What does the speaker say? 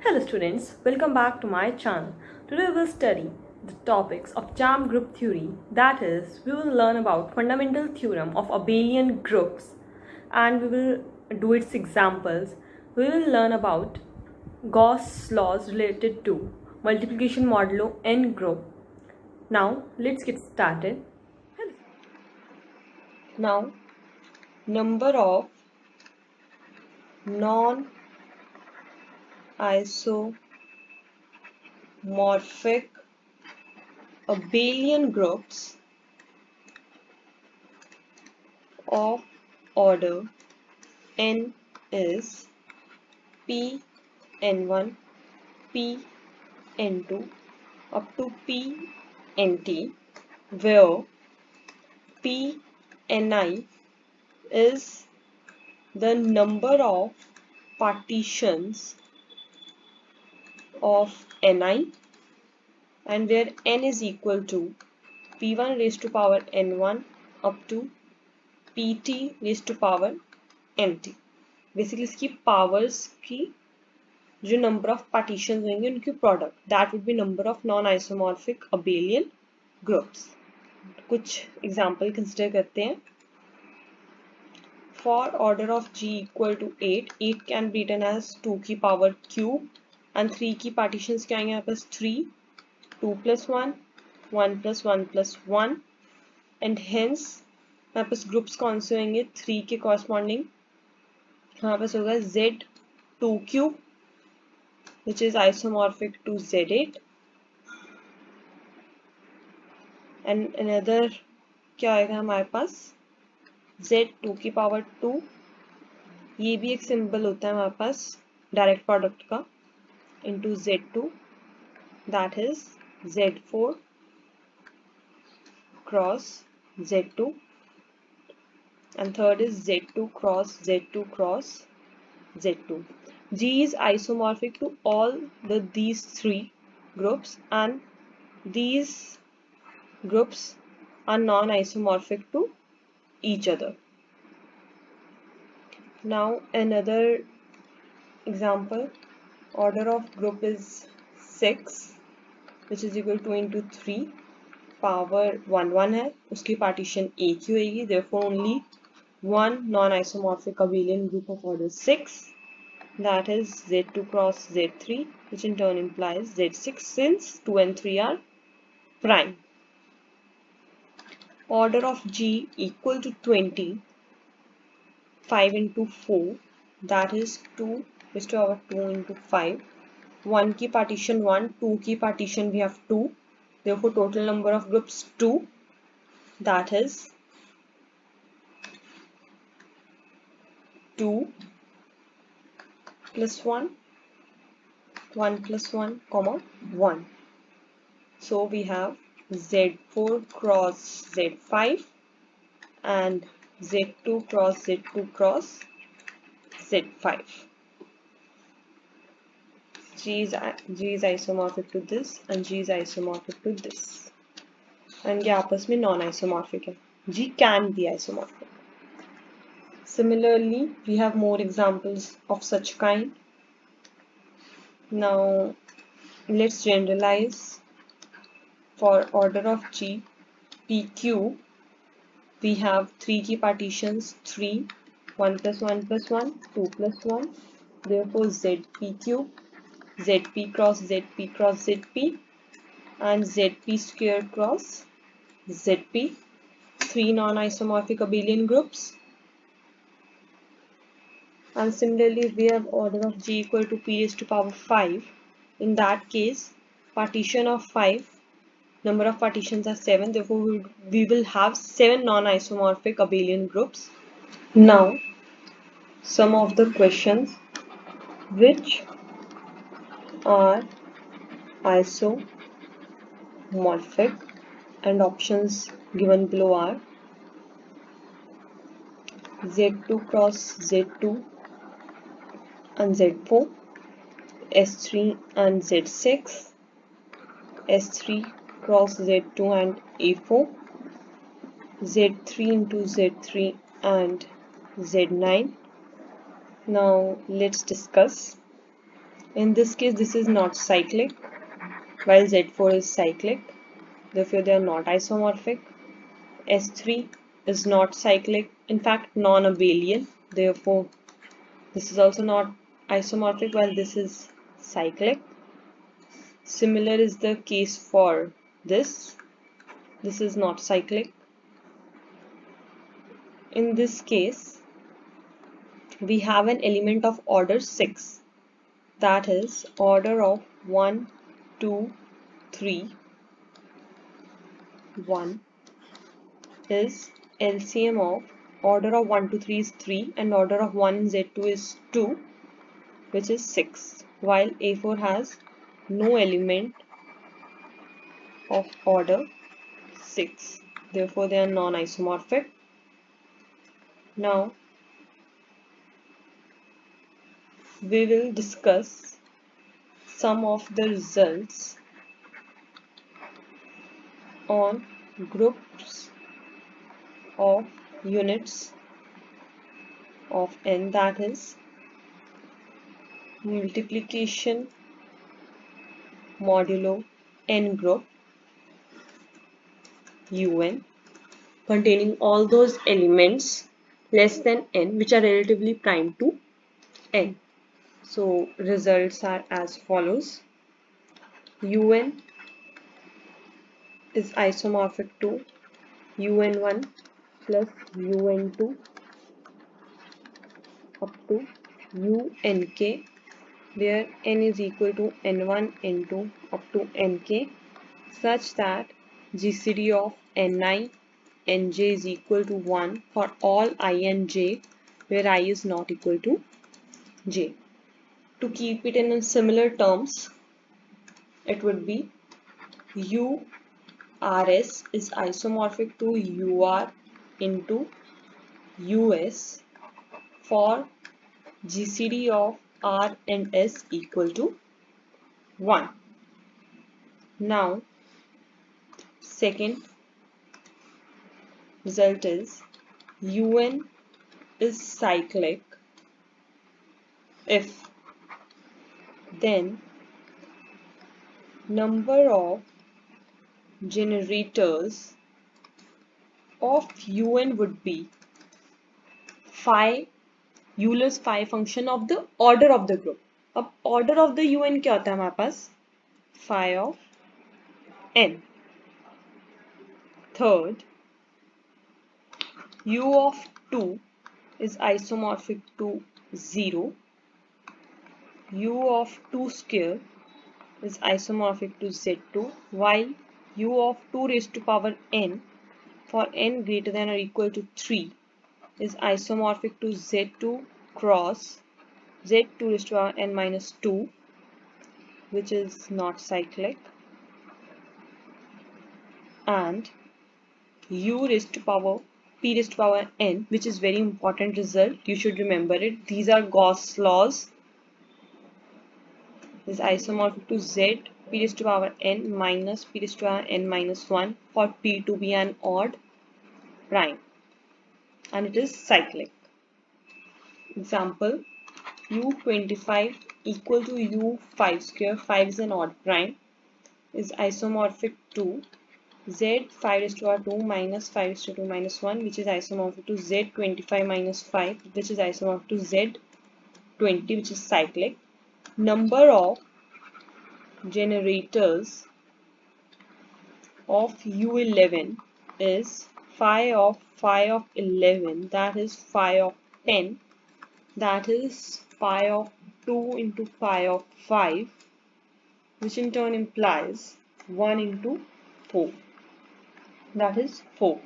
Hello students, welcome back to my channel. Today we will study the topics of JAM group theory. That is, we will learn about fundamental theorem of abelian groups and we will do its examples. We will learn about Gauss laws related to multiplication modulo n group. Now let's get started. Now number of non-isomorphic abelian groups of order n is Pn1, Pn2 up to Pnt, where Pni is the number of partitions of Ni and where n is equal to P1 raised to power n1 up to Pt raised to power nt. Basically इसकी powers की जो number of partition होंगे उनकी product that would be number of non isomorphic abelian groups. कुछ example consider करते हैं. For order of g equal to 8 can be written as 2 की power cube and 3 की पार्टीशंस क्या आएंगे यहाँ पर 3, 2 + 1, 1 + 1 + 1 एंड हेंस यहाँ पर ग्रुप्स कौन से होंगे 3 के कॉरस्पॉन्डिंग. यहाँ पर होगा Z2³ which is isomorphic to Z8 and another क्या आएगा हमारे पास Z2 की पावर 2. ये भी एक सिंबल होता है हमारे पास डायरेक्ट प्रोडक्ट का into Z2 that is Z4 cross Z2 and third is Z2 cross Z2 cross Z2. G is isomorphic to all these three groups and these groups are non-isomorphic to each other. Now another example, order of group is 6 which is equal to into 3 power 1 1 है उसकी partition एक ही होगी. Therefore only one non-isomorphic abelian group of order 6, that is Z2 cross Z3, which in turn implies Z6 since 2 and 3 are prime. Order of G equal to 20, 5 into 4, that is 2 raised to power 2 into 5. 1 की partition 1, 2 की partition we have 2. Therefore total number of groups 2, that is 2 plus 1, 1 plus 1, comma 1. So we have Z4 cross Z5 and Z2 cross Z2 cross Z5. G is isomorphic to this and G is isomorphic to this. And ये आपस में non-isomorphic है. G can be isomorphic. Similarly, we have more examples of such kind. Now, let's generalize. For order of G, PQ, we have 3 key partitions 3, 1 plus 1 plus 1, 2 plus 1. Therefore, ZPQ, ZP cross ZP cross ZP, and ZP square cross ZP. 3 non-isomorphic abelian groups. And similarly we have order of G equal to P raised to power 5. In that case partition of 5, number of partitions are 7, therefore we will have 7 non-isomorphic abelian groups. Now some of the questions which are isomorphic and options given below are Z2 cross Z2 and Z4, S3 and Z6, S3 cross Z2 and A4, Z3 into Z3 and Z9. Now let's discuss In this case, this is not cyclic, while Z4 is cyclic. Therefore, they are not isomorphic. S3 is not cyclic, in fact, non-abelian. Therefore, this is also not isomorphic, while this is cyclic. Similar is the case for this. This is not cyclic. In this case, we have an element of order 6. That is order of 1, 2, 3. 1 is LCM of order of 1 to 3 is 3 and order of 1 in Z2 is 2, which is 6, while A4 has no element of order 6. Therefore, they are non-isomorphic. Now, we will discuss some of the results on groups of units of n, that is multiplication modulo n group un containing all those elements less than n which are relatively prime to n. So results are as follows. un is isomorphic to un1 plus un2 up to unk, where n is equal to n1, n2 up to nk, such that GCD of ni, nj is equal to 1 for all I and j, where I is not equal to j. To keep it in similar terms, it would be URS is isomorphic to UR into US for GCD of R and S equal to 1. Now, second result is UN is cyclic if then number of generators of UN would be phi, Euler's phi function of the order of the group. अब order of the UN क्या होता है हमारे पास? Phi of n. Third, U of 2 is isomorphic to 0. U of 2 square is isomorphic to Z2, while U of 2 raised to power n for n greater than or equal to 3 is isomorphic to Z2 cross Z2 raised to power n minus 2, which is not cyclic, and U raised to power P raised to power n, which is very important result. You should remember it. These are Gauss laws. Is isomorphic to Z P raised to power n minus P raised to power n minus 1 for P to be an odd prime, and it is cyclic. Example, U25 equal to U5 square, 5 is an odd prime, is isomorphic to Z 5 raised to power 2 minus 5 raised to 2 minus 1, which is isomorphic to Z25 minus 5, which is isomorphic to Z20, which is cyclic. Number of generators of U11 is phi of 11, that is phi of 10, that is phi of 2 into phi of 5, which in turn implies 1 into 4, that is 4.